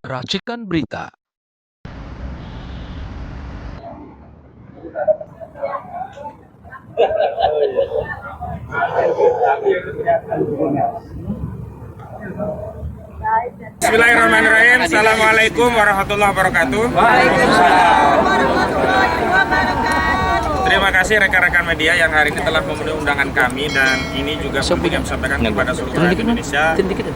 Racikan berita. Bismillahirrahmanirrahim. Assalamualaikum warahmatullahi wabarakatuh. Terima kasih rekan-rekan media yang hari ini telah memenuhi undangan kami, dan ini juga penting kami sampaikan kepada seluruh rakyat Indonesia.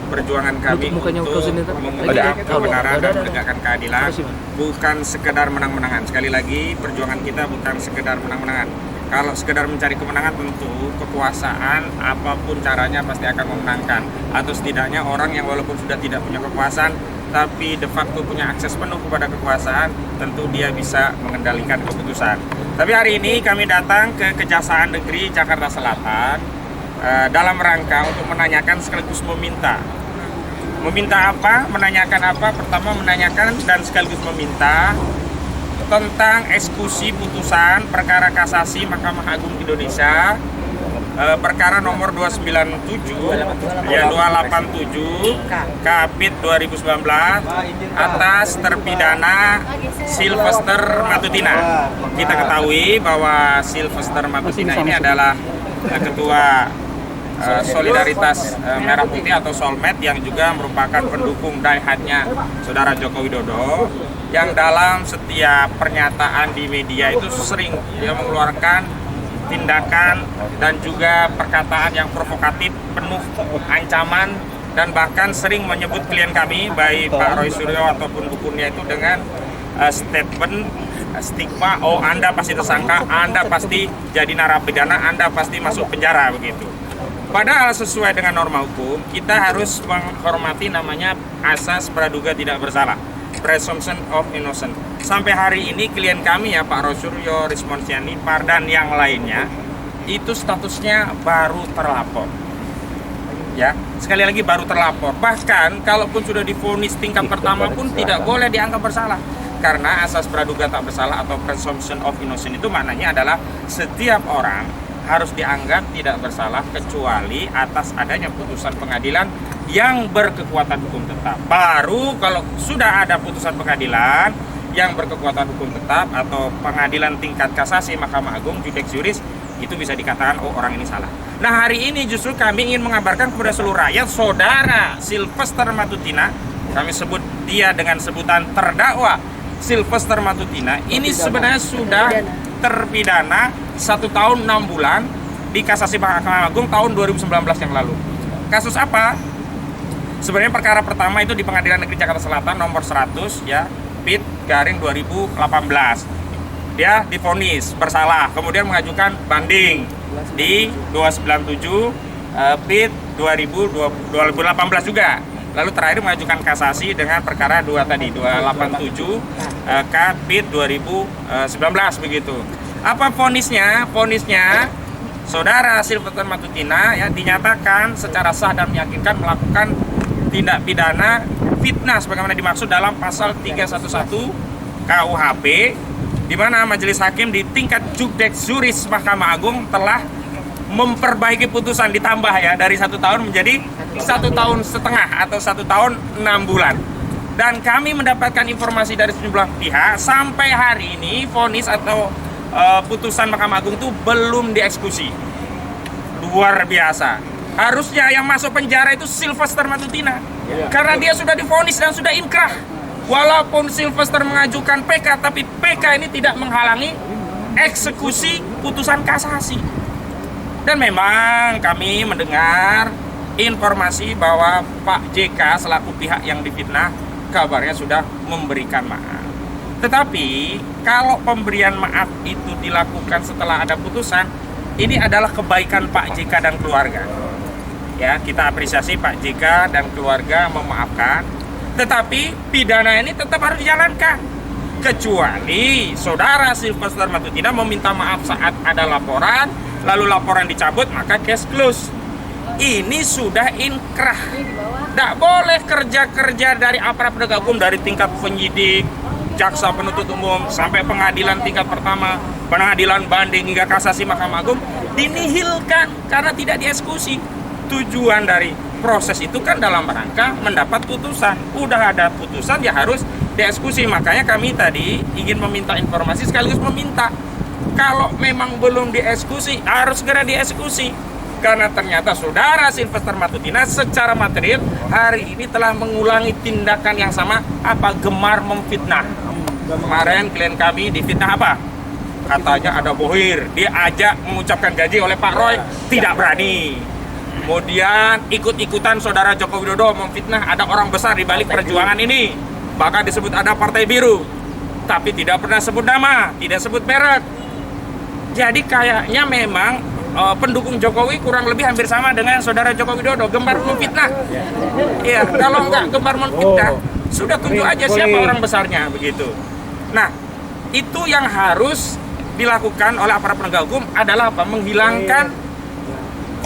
Perjuangan kami untuk mengungkap kebenaran dan menegakkan keadilan bukan sekedar menang-menangan. Sekali lagi, perjuangan kita bukan sekedar menang-menangan. Kalau sekedar mencari kemenangan, tentu kekuasaan apapun caranya pasti akan memenangkan. Atau setidaknya orang yang walaupun sudah tidak punya kekuasaan tapi de facto punya akses penuh kepada kekuasaan, tentu dia bisa mengendalikan keputusan. Tapi hari ini kami datang ke Kejaksaan Negeri Jakarta Selatan dalam rangka untuk menanyakan sekaligus meminta. Meminta apa? Menanyakan apa? Pertama menanyakan dan sekaligus meminta tentang eksekusi putusan perkara kasasi Mahkamah Agung Indonesia perkara nomor 297 ya 287 Kapit 2019 atas terpidana Sylvester Matutina. Kita ketahui bahwa Sylvester Matutina ini adalah ketua Solidaritas Merah Putih atau Solmed, yang juga merupakan pendukung diehardnya Saudara Joko Widodo, yang dalam setiap pernyataan di media itu sering dia mengeluarkan tindakan dan juga perkataan yang provokatif, penuh ancaman, dan bahkan sering menyebut klien kami, baik Pak Roy Suryo ataupun dukunnya itu dengan statement stigma, oh Anda pasti tersangka, Anda pasti jadi narapidana, Anda pasti masuk penjara, begitu. Padahal sesuai dengan norma hukum, kita harus menghormati namanya asas praduga tidak bersalah, presumption of innocence. Sampai hari ini klien kami ya Pak Rosuryo, Rismonsiani, dan yang lainnya itu statusnya baru terlapor. Ya, sekali lagi baru terlapor. Bahkan kalaupun sudah divonis tingkat pertama pun tidak boleh dianggap bersalah. Karena asas praduga tak bersalah atau presumption of innocence itu maknanya adalah setiap orang harus dianggap tidak bersalah kecuali atas adanya putusan pengadilan yang berkekuatan hukum tetap. Baru kalau sudah ada putusan pengadilan yang berkekuatan hukum tetap atau pengadilan tingkat kasasi Mahkamah Agung, judex juris, itu bisa dikatakan oh orang ini salah. Nah, hari ini justru kami ingin mengabarkan kepada seluruh rakyat, Saudara Sylvester Matutina, kami sebut dia dengan sebutan terdakwa Sylvester Matutina, ini sebenarnya sudah terpidana 1 tahun 6 bulan di kasasi Mahkamah Agung tahun 2019 yang lalu. Kasus apa? Sebenarnya perkara pertama itu di Pengadilan Negeri Jakarta Selatan nomor 100 ya, Pit garing 2018. Dia divonis bersalah, kemudian mengajukan banding di 297 Pit 2018 juga. Lalu terakhir mengajukan kasasi dengan perkara 2 tadi, 287 Kapit 2019 begitu. Apa vonisnya? Vonisnya Saudara Sylvester Matutina ya dinyatakan secara sah dan meyakinkan melakukan tindak pidana fitnah sebagaimana dimaksud dalam pasal 311 KUHP, di mana majelis hakim di tingkat judex juris Mahkamah Agung telah memperbaiki putusan, ditambah ya dari 1 tahun menjadi 1 tahun setengah atau 1 tahun 6 bulan. Dan kami mendapatkan informasi dari sejumlah pihak sampai hari ini vonis atau putusan Mahkamah Agung itu belum dieksekusi. Luar biasa. Harusnya yang masuk penjara itu Sylvester Matutina, karena dia sudah divonis dan sudah inkrah. Walaupun Sylvester mengajukan PK, tapi PK ini tidak menghalangi eksekusi putusan kasasi. Dan memang kami mendengar informasi bahwa Pak JK selaku pihak yang difitnah kabarnya sudah memberikan maaf. Tetapi kalau pemberian maaf itu dilakukan setelah ada putusan, ini adalah kebaikan Pak JK dan keluarga. Ya, kita apresiasi Pak JK dan keluarga memaafkan. Tetapi pidana ini tetap harus dijalankan. Kecuali Saudara Sylvester Matutina meminta maaf saat ada laporan, lalu laporan dicabut, maka case close. Ini sudah inkrah. Tidak boleh kerja-kerja dari aparat penegak hukum, dari tingkat penyidik, jaksa penuntut umum, sampai pengadilan tingkat pertama, pengadilan banding hingga kasasi Mahkamah Agung dinihilkan karena tidak dieksekusi. tujuan dari proses itu kan dalam rangka mendapat putusan. Udah ada putusan ya harus dieksekusi. Makanya kami tadi ingin meminta informasi sekaligus meminta kalau memang belum dieksekusi harus segera dieksekusi. Karena ternyata saudara Sylvester Matutina secara material hari ini telah mengulangi tindakan yang sama, gemar memfitnah. Kemarin klien kami difitnah apa? Katanya ada bohir, dia ajak mengucapkan gaji oleh Pak Roy, tidak berani. Kemudian ikut-ikutan saudara Joko Widodo memfitnah ada orang besar di balik perjuangan ini. Bahkan disebut ada partai biru, tapi tidak pernah sebut nama, tidak sebut merek. Jadi kayaknya memang pendukung Jokowi kurang lebih hampir sama dengan saudara Joko Widodo, gemar memfitnah. Iya, kalau nggak gemar memfitnah, sudah tunjuk aja siapa orang besarnya begitu. Nah, itu yang harus dilakukan oleh aparat penegak hukum adalah apa? Menghilangkan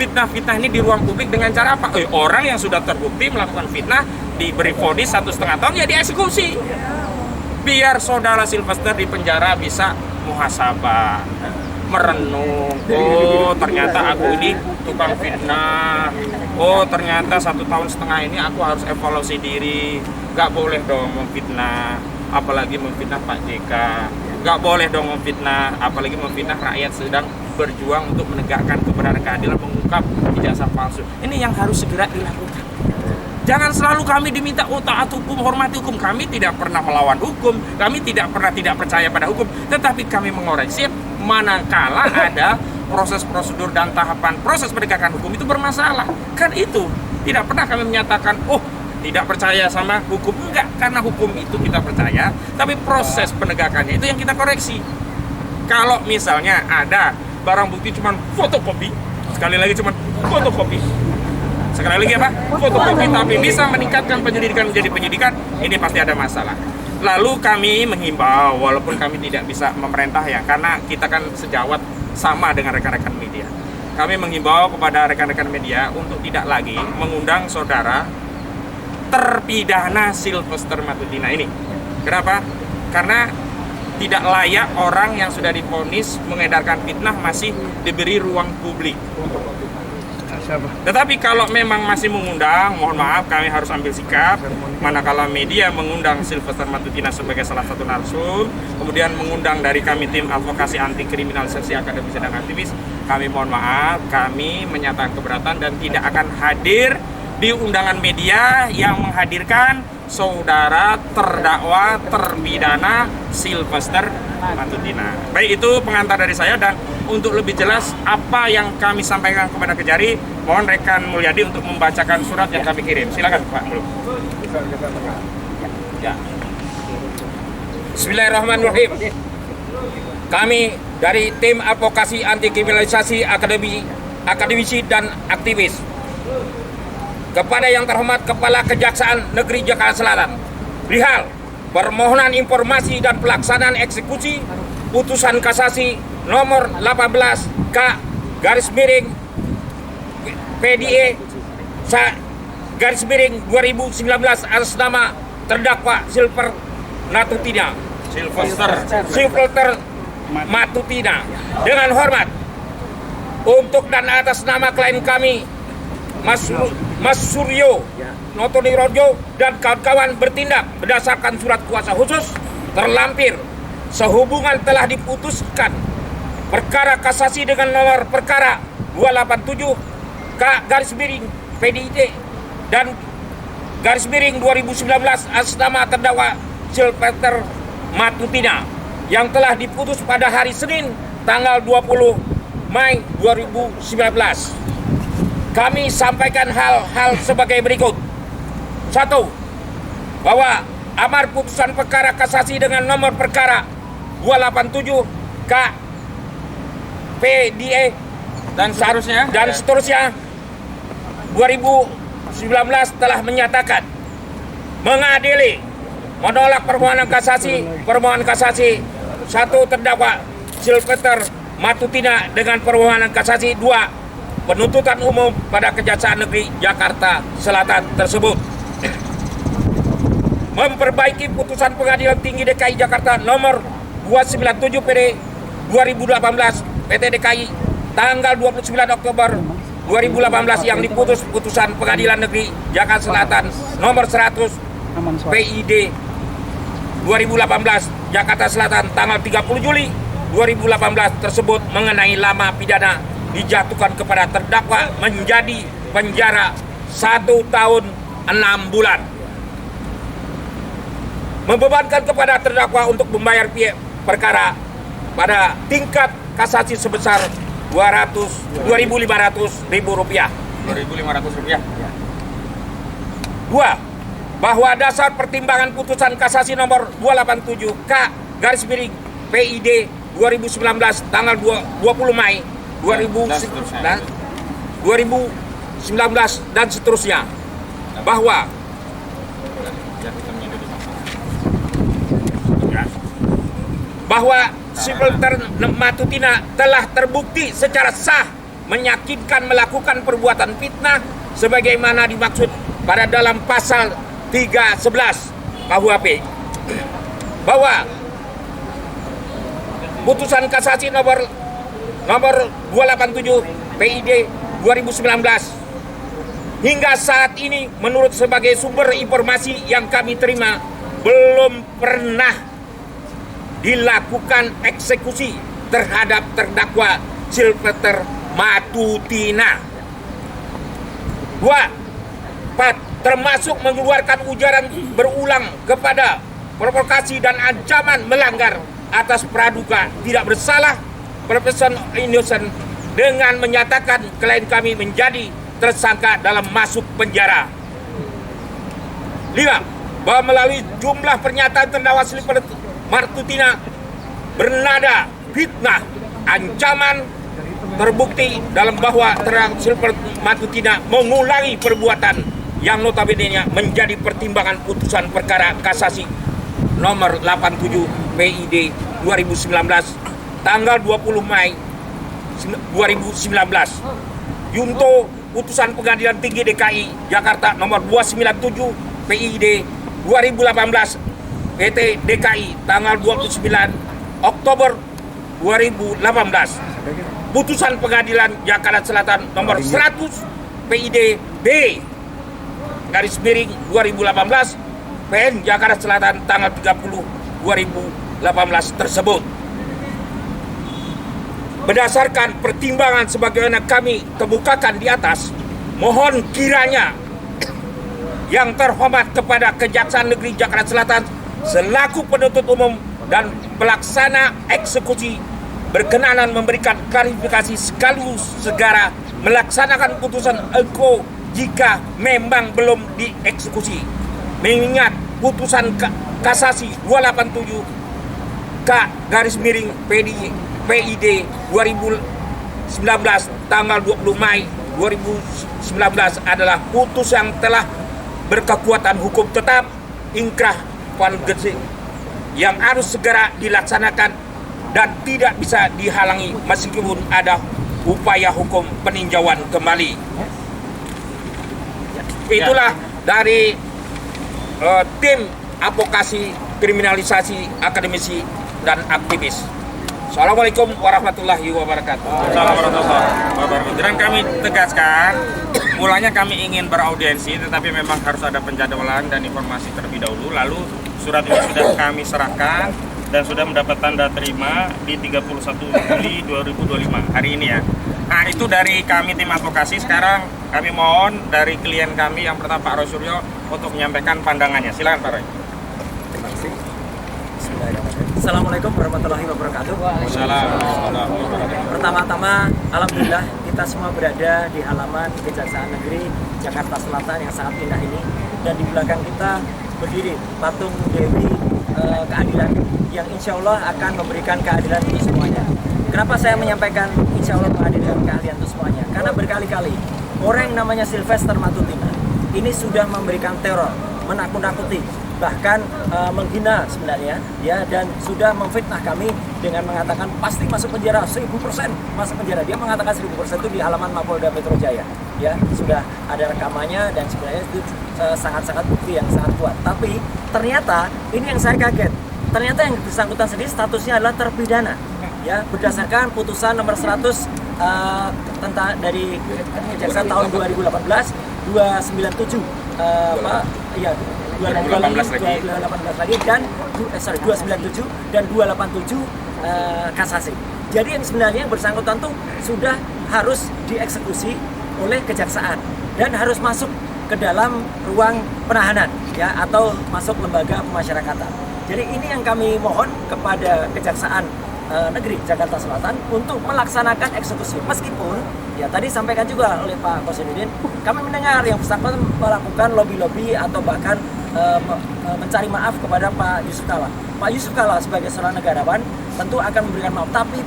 fitnah-fitnah ini di ruang publik dengan cara apa? Orang yang sudah terbukti melakukan fitnah diberi vonis 1,5 tahun ya dieksekusi. Biar saudara Sylvester di penjara bisa muhasabah, merenung. Oh, ternyata aku ini tukang fitnah. Oh, ternyata 1,5 tahun ini aku harus evaluasi diri. Gak boleh dong memfitnah, apalagi memfitnah Pak JK. Gak boleh dong memfitnah, apalagi memfitnah rakyat sedang berjuang untuk menegakkan kebenaran keadilan, mengungkap ijazah palsu. Ini yang harus segera dilakukan. Jangan selalu kami diminta taat hukum, hormati hukum. Kami tidak pernah melawan hukum, kami tidak pernah tidak percaya pada hukum, tetapi kami mengoreksi manakala ada proses prosedur dan tahapan proses penegakan hukum itu bermasalah. Kan itu tidak pernah kami menyatakan tidak percaya sama hukum, enggak, karena hukum itu kita percaya, tapi proses penegakannya itu yang kita koreksi. Kalau misalnya ada barang bukti cuma fotokopi, sekali lagi cuma fotokopi, sekali lagi apa? Fotokopi, tapi bisa meningkatkan penyelidikan menjadi penyidikan, ini pasti ada masalah. Lalu kami menghimbau, walaupun kami tidak bisa memerintah ya, karena kita kan sejawat sama dengan rekan-rekan media. Kami menghimbau kepada rekan-rekan media untuk tidak lagi mengundang saudara terpidana Sylvester Matutina ini. Kenapa? Karena tidak layak orang yang sudah divonis mengedarkan fitnah masih diberi ruang publik. Tetapi kalau memang masih mengundang, mohon maaf kami harus ambil sikap. Manakala media mengundang Sylvester Matutina sebagai salah satu narsum, kemudian mengundang dari kami tim advokasi anti kriminalisasi akademisi dan aktivis, kami mohon maaf, kami menyatakan keberatan dan tidak akan hadir di undangan media yang menghadirkan saudara terdakwa terpidana Sylvester Matutina. Baik, itu pengantar dari saya, dan untuk lebih jelas apa yang kami sampaikan kepada Kejari, mohon rekan Mulyadi untuk membacakan surat yang kami kirim. Silakan Pak Mulu. Ya. Bismillahirrahmanirrahim. Kami dari tim advokasi anti kriminalisasi akademisi dan aktivis, kepada yang terhormat Kepala Kejaksaan Negeri Jakarta Selatan, perihal permohonan informasi dan pelaksanaan eksekusi putusan kasasi nomor 18 K garis miring PDE garis miring 2019 atas nama terdakwa Sylvester Matutina dengan hormat untuk dan atas nama klien kami Mas Suryo Notonirojo dan kawan-kawan bertindak berdasarkan surat kuasa khusus terlampir sehubungan telah diputuskan perkara kasasi dengan nomor perkara 287 K garis miring PDIT dan garis miring 2019 atas nama terdakwa Sylvester Matutina yang telah diputus pada hari Senin tanggal 20 Mei 2019. Kami sampaikan hal-hal sebagai berikut. 1. Bahwa amar putusan perkara kasasi dengan nomor perkara 287 K PDE dan seterusnya 2019 telah menyatakan mengadili menolak permohonan kasasi 1 terdakwa Sylvester Matutina dengan permohonan kasasi 2 penuntutan umum pada Kejaksaan Negeri Jakarta Selatan tersebut. Memperbaiki putusan Pengadilan Tinggi DKI Jakarta nomor 297 PD 2018 PT DKI tanggal 29 Oktober 2018 yang diputus putusan Pengadilan Negeri Jakarta Selatan nomor 100 PID 2018 Jakarta Selatan tanggal 30 Juli 2018 tersebut mengenai lama pidana dijatuhkan kepada terdakwa menjadi penjara 1 tahun 6 bulan. Membebankan kepada terdakwa untuk membayar perkara pada tingkat kasasi sebesar Rp2.500.000. Rp2.500. 2. Bahwa dasar pertimbangan putusan kasasi nomor 287K/PID 2019 tanggal 20 Mei 2019 dan seterusnya bahwa Silverter Matutina telah terbukti secara sah meyakinkan melakukan perbuatan fitnah sebagaimana dimaksud pada dalam pasal 311 KUHP, bahwa putusan kasasi nomor 287 PID 2019 hingga saat ini menurut sebagai sumber informasi yang kami terima belum pernah dilakukan eksekusi terhadap terdakwa Silverter Matutina. 2. Termasuk mengeluarkan ujaran berulang kepada provokasi dan ancaman melanggar atas praduga tidak bersalah presumption innocent dengan menyatakan klien kami menjadi tersangka dalam masuk penjara. 5. Bahwa melalui jumlah pernyataan terdakwa Silverter Matutina bernada fitnah, ancaman terbukti dalam bahwa terdakwa Silverter Matutina mengulangi perbuatan yang notabene menjadi pertimbangan putusan perkara kasasi nomor 87 PID 2019 tanggal 20 Mei 2019 junto putusan Pengadilan Tinggi DKI Jakarta nomor 297 PID 2018 PT DKI tanggal 29 Oktober 2018, putusan Pengadilan Jakarta Selatan nomor 100 PID B /2018 PN Jakarta Selatan tanggal 30 2018 tersebut. Berdasarkan pertimbangan sebagaimana kami kemukakan di atas, mohon kiranya yang terhormat kepada Kejaksaan Negeri Jakarta Selatan selaku penuntut umum dan pelaksana eksekusi berkenan memberikan klarifikasi sekaligus segera melaksanakan putusan EKO jika memang belum dieksekusi. Mengingat putusan kasasi 287 K/PID 2019 tanggal 20 Mei 2019 adalah putus yang telah berkekuatan hukum tetap inkrah yang harus segera dilaksanakan dan tidak bisa dihalangi meskipun ada upaya hukum peninjauan kembali. Itulah dari tim advokasi kriminalisasi akademisi dan aktivis. Assalamualaikum warahmatullahi wabarakatuh. Assalamualaikum warahmatullahi wabarakatuh. Dan kami tegaskan, mulanya kami ingin beraudiensi, tetapi memang harus ada penjadwalan dan informasi terlebih dahulu. Lalu surat ini sudah kami serahkan dan sudah mendapat tanda terima di 31 Juli 2025 hari ini ya. Nah itu dari kami tim advokasi. Sekarang kami mohon dari klien kami yang pertama Pak Roy Suryo untuk menyampaikan pandangannya. Silakan Pak Roy. Terima kasih. Assalamualaikum warahmatullahi wabarakatuh. Pertama-tama, alhamdulillah kita semua berada di halaman Kejaksaan Negeri Jakarta Selatan yang sangat indah ini, dan di belakang kita berdiri patung Dewi Keadilan yang insya Allah akan memberikan keadilan untuk semuanya. Kenapa saya menyampaikan insya Allah keadilan untuk semuanya? Karena berkali-kali orang yang namanya Silverter Matutina ini sudah memberikan teror, menakut-nakuti, bahkan menghina sebenarnya ya, dan sudah memfitnah kami dengan mengatakan pasti masuk penjara 1000% masuk penjara. Dia mengatakan 1000% itu di halaman Mapolda Metro Jaya ya, sudah ada rekamannya dan sebenarnya itu sangat-sangat bukti yang sangat kuat. Tapi ternyata ini yang saya kaget, ternyata yang bersangkutan sendiri statusnya adalah terpidana ya, berdasarkan putusan nomor 100 tentang dari Kejaksaan tahun 2018 297 ya 218 lagi dan 297 dan 287 kasasi. Jadi yang sebenarnya yang bersangkutan tuh sudah harus dieksekusi oleh kejaksaan dan harus masuk ke dalam ruang penahanan ya atau masuk lembaga pemasyarakatan. Jadi ini yang kami mohon kepada Kejaksaan Negeri Jakarta Selatan untuk melaksanakan eksekusi. Meskipun ya tadi sampaikan juga oleh Pak Kosidudin, kami mendengar yang bersangkutan melakukan lobby-lobby atau bahkan mencari maaf kepada Pak Yusuf Kalla. Pak Yusuf Kalla sebagai seorang negarawan tentu akan memberikan maaf, tapi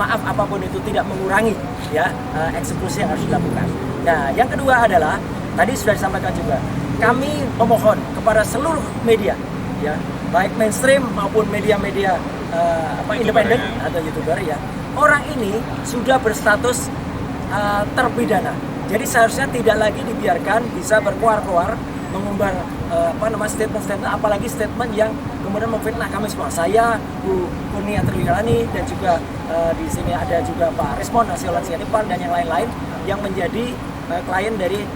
maaf apapun itu tidak mengurangi ya eksekusi yang harus dilakukan. Nah, yang kedua adalah tadi sudah disampaikan juga, kami memohon kepada seluruh media ya, baik mainstream maupun media-media independen atau YouTuber ya. Orang ini sudah berstatus terpidana. Jadi seharusnya tidak lagi dibiarkan bisa berkoar-koar mengumbar statement-statement, apalagi statement yang kemudian memfitnah kami semua. Saya, Bu Kurnia Triwilani, dan juga di sini ada juga Pak Resmon Nasiolan Sianipar dan yang lain-lain yang menjadi klien dari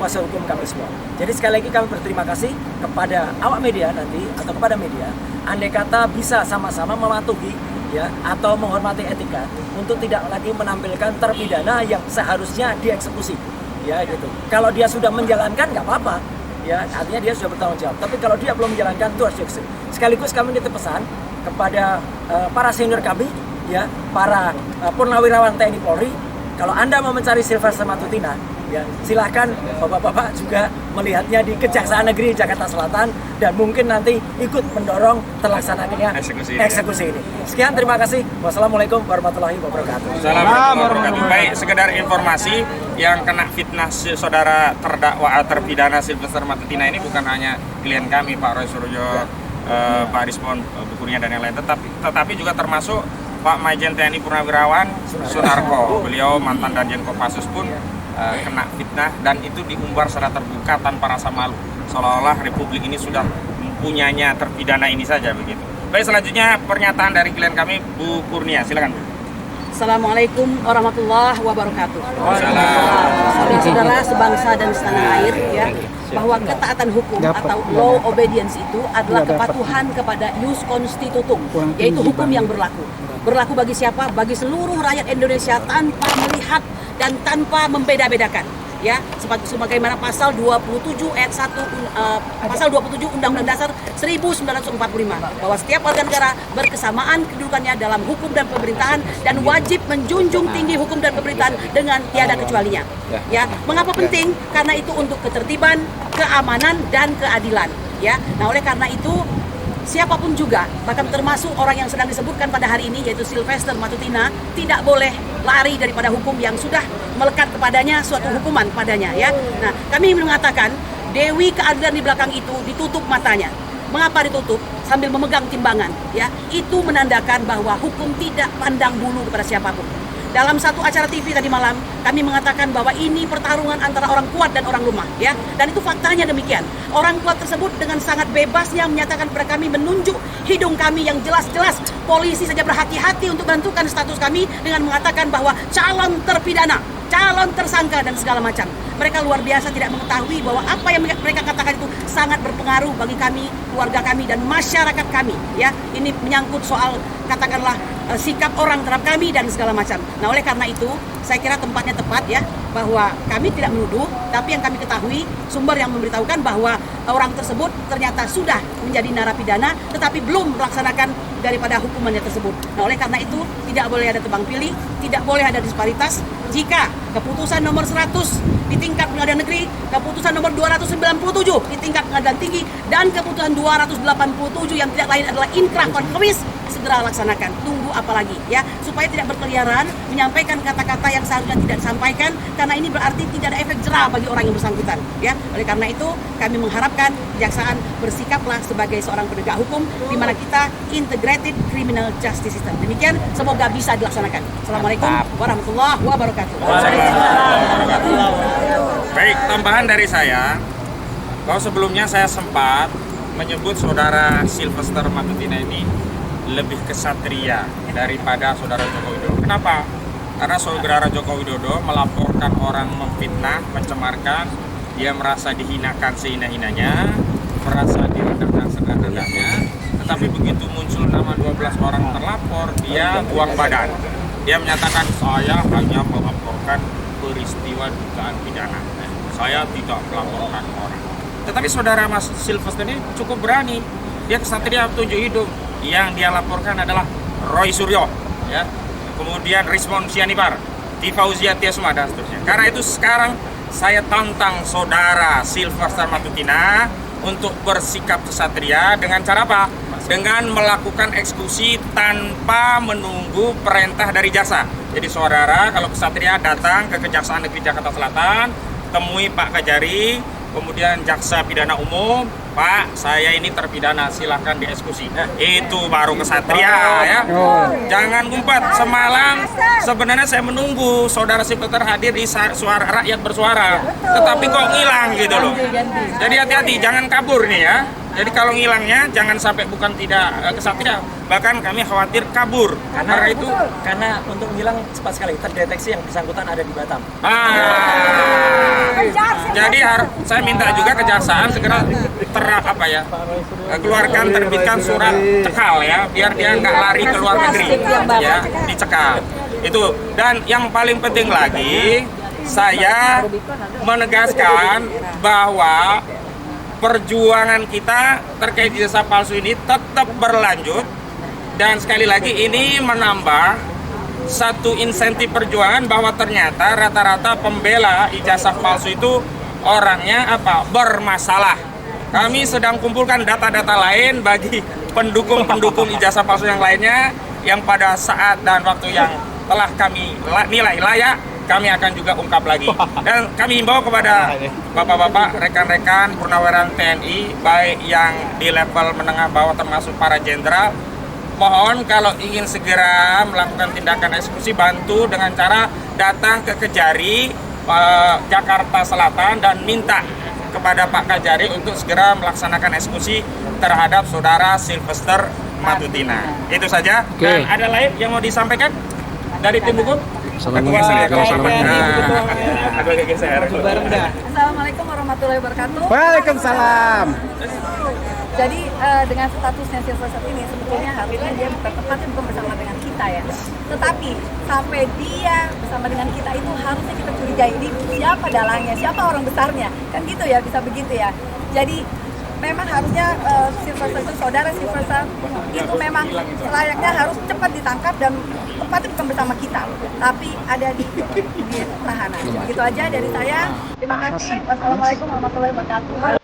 kuasa hukum kami semua. Jadi sekali lagi kami berterima kasih kepada awak media nanti atau kepada media, andai kata bisa sama-sama mematuhi ya atau menghormati etika untuk tidak lagi menampilkan terpidana yang seharusnya dieksekusi ya gitu. Kalau dia sudah menjalankan nggak apa-apa ya, artinya dia sudah bertanggung jawab. Tapi kalau dia belum menjalankan itu harus dieksekusi. Sekaligus kami nitip pesan kepada para senior kami ya, para purnawirawan TNI Polri, kalau Anda mau mencari Sylvester Matutina ya silahkan bapak-bapak juga melihatnya di Kejaksaan Negeri Jakarta Selatan dan mungkin nanti ikut mendorong terlaksananya eksekusi ini. Sekian, terima kasih. Wassalamualaikum warahmatullahi wabarakatuh. Assalamualaikum warahmatullahi wabarakatuh. Baik, sekedar informasi, yang kena fitnah saudara terdakwa terpidana Sylvester Matutina ini bukan hanya klien kami Pak Roy Suryo, Pak Rismon, Bu Kurnia dan yang lain, tetapi juga termasuk Pak Majen TNI Purnawirawan Sunarko. Beliau mantan Danjen Kopassus pun kena fitnah dan itu diumbar secara terbuka tanpa rasa malu, seolah-olah Republik ini sudah mempunyanya terpidana ini saja begitu. Baik, selanjutnya pernyataan dari klien kami Bu Kurnia, silakan Bu. Assalamualaikum warahmatullahi wabarakatuh. Saudara-saudara sebangsa dan setanah air ya, bahwa ketaatan hukum atau law obedience itu adalah kepatuhan kepada ius constitutum, yaitu hukum yang berlaku. Berlaku bagi siapa? Bagi seluruh rakyat Indonesia tanpa melihat dan tanpa membeda-bedakan ya, sebagaimana pasal 27 ayat 1 pasal 27 Undang-Undang Dasar 1945 bahwa setiap warga negara berkesamaan kedudukannya dalam hukum dan pemerintahan dan wajib menjunjung tinggi hukum dan pemerintahan dengan tiada kecualinya. Ya, mengapa penting? Karena itu untuk ketertiban, keamanan dan keadilan ya. Nah, oleh karena itu siapapun juga, bahkan termasuk orang yang sedang disebutkan pada hari ini yaitu Sylvester Matutina, tidak boleh lari daripada hukum yang sudah melekat kepadanya suatu hukuman padanya ya. Nah, kami mengatakan Dewi Keadilan di belakang itu ditutup matanya. Mengapa ditutup? Sambil memegang timbangan ya. Itu menandakan bahwa hukum tidak pandang bulu kepada siapapun. Dalam satu acara TV tadi malam, kami mengatakan bahwa ini pertarungan antara orang kuat dan orang lemah, ya. Dan itu faktanya demikian. Orang kuat tersebut dengan sangat bebasnya menyatakan kepada kami, menunjuk hidung kami yang jelas-jelas. Polisi saja berhati-hati untuk menentukan status kami dengan mengatakan bahwa calon terpidana, calon tersangka dan segala macam. Mereka luar biasa tidak mengetahui bahwa apa yang mereka katakan itu sangat berpengaruh bagi kami, keluarga kami dan masyarakat kami, ya. Ini menyangkut soal katakanlah sikap orang terhadap kami dan segala macam. Nah, oleh karena itu saya kira tempatnya tepat ya, bahwa kami tidak menuduh, tapi yang kami ketahui sumber yang memberitahukan bahwa orang tersebut ternyata sudah menjadi narapidana tetapi belum melaksanakan daripada hukumannya tersebut. Nah, oleh karena itu tidak boleh ada tebang pilih, tidak boleh ada disparitas. Jika keputusan nomor 100 di tingkat pengadilan negeri, keputusan nomor 297 di tingkat pengadilan tinggi, dan keputusan 287 yang tidak lain adalah inkrah konfinis, segera laksanakan. Tunggu apa lagi ya, supaya tidak berkeliaran menyampaikan kata-kata yang seharusnya tidak disampaikan, karena ini berarti tidak ada efek jerah bagi orang yang bersangkutan ya. Oleh karena itu kami mengharapkan kejaksaan bersikaplah sebagai seorang penegak hukum di mana kita integrated criminal justice system. Demikian, semoga bisa dilaksanakan. Assalamualaikum warahmatullahi wabarakatuh. Baik, tambahan dari saya bahwa sebelumnya saya sempat menyebut saudara Sylvester Matutina ini lebih kesatria daripada saudara Joko Widodo. Kenapa? Karena saudara Joko Widodo melaporkan orang memfitnah, mencemarkan, dia merasa dihinakan sehina-hinanya, merasa direndahkan serendah-rendahnya. Tetapi begitu muncul nama 12 orang terlapor, dia buang badan. Dia menyatakan, saya hanya melaporkan peristiwa dugaan pidana. Saya tidak melaporkan orang. Tetapi saudara Mas Sylvester ini cukup berani. Dia kesatria tunjuk hidup. Yang dia laporkan adalah Roy Suryo, ya. Kemudian Rismon Sianipar, Tifauzia Tiasma, dan seterusnya. Karena itu sekarang saya tantang saudara Sylvester Matutina untuk bersikap kesatria dengan cara apa? Dengan melakukan eksekusi tanpa menunggu perintah dari jasa. Jadi saudara kalau kesatria datang ke Kejaksaan Negeri Jakarta Selatan, temui Pak Kajari, kemudian jaksa pidana umum, Pak, saya ini terpidana, silahkan dieksekusi. Itu baru kesatria, ya. Jangan ngumpet. Semalam sebenarnya saya menunggu saudara Sylvester hadir di suara rakyat bersuara, tetapi kok ngilang gitu loh. Jadi hati-hati, jangan kabur nih ya. Jadi kalau ngilangnya jangan sampai bukan tidak kesatria, bahkan kami khawatir kabur. Karena untuk ngilang cepat sekali terdeteksi yang bersangkutan ada di Batam. Jadi saya minta juga kejaksaan segera keluarkan, terbitkan surat cekal ya, biar dia nggak lari ke luar negeri, ya, dicekal. Itu. Dan yang paling penting lagi, saya menegaskan bahwa perjuangan kita terkait ijazah palsu ini tetap berlanjut, dan sekali lagi ini menambah satu insentif perjuangan bahwa ternyata rata-rata pembela ijazah palsu itu orangnya bermasalah. Kami sedang kumpulkan data-data lain bagi pendukung-pendukung ijazah palsu yang lainnya yang pada saat dan waktu yang telah kami nilai layak, kami akan juga ungkap lagi. Dan kami himbau kepada bapak-bapak, rekan-rekan purnawirawan TNI, baik yang di level menengah bawah termasuk para jenderal, mohon kalau ingin segera melakukan tindakan eksekusi, bantu dengan cara datang ke Kejari Jakarta Selatan dan minta kepada Pak Kajari untuk segera melaksanakan eksekusi terhadap saudara Sylvester Matutina. Itu saja. Dan ada lain yang mau disampaikan dari tim hukum? Assalamualaikum warahmatullahi wabarakatuh. Waalaikumsalam. Jadi dengan statusnya Sylvester ini sebetulnya harusnya dia bertepatnya bukan bersama dengan kita ya. Tetapi sampai dia bersama dengan kita itu harusnya kita curigai ini siapa dalangnya, siapa orang besarnya, kan gitu ya, bisa begitu ya. Jadi memang harusnya Sylvester itu, saudara Sylvester itu memang layaknya harus cepat ditangkap dan tempatnya bukan bersama kita, tapi ada di tahanan. Begitu aja dari saya. Terima kasih. Wassalamualaikum warahmatullahi wabarakatuh.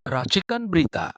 Racikan Berita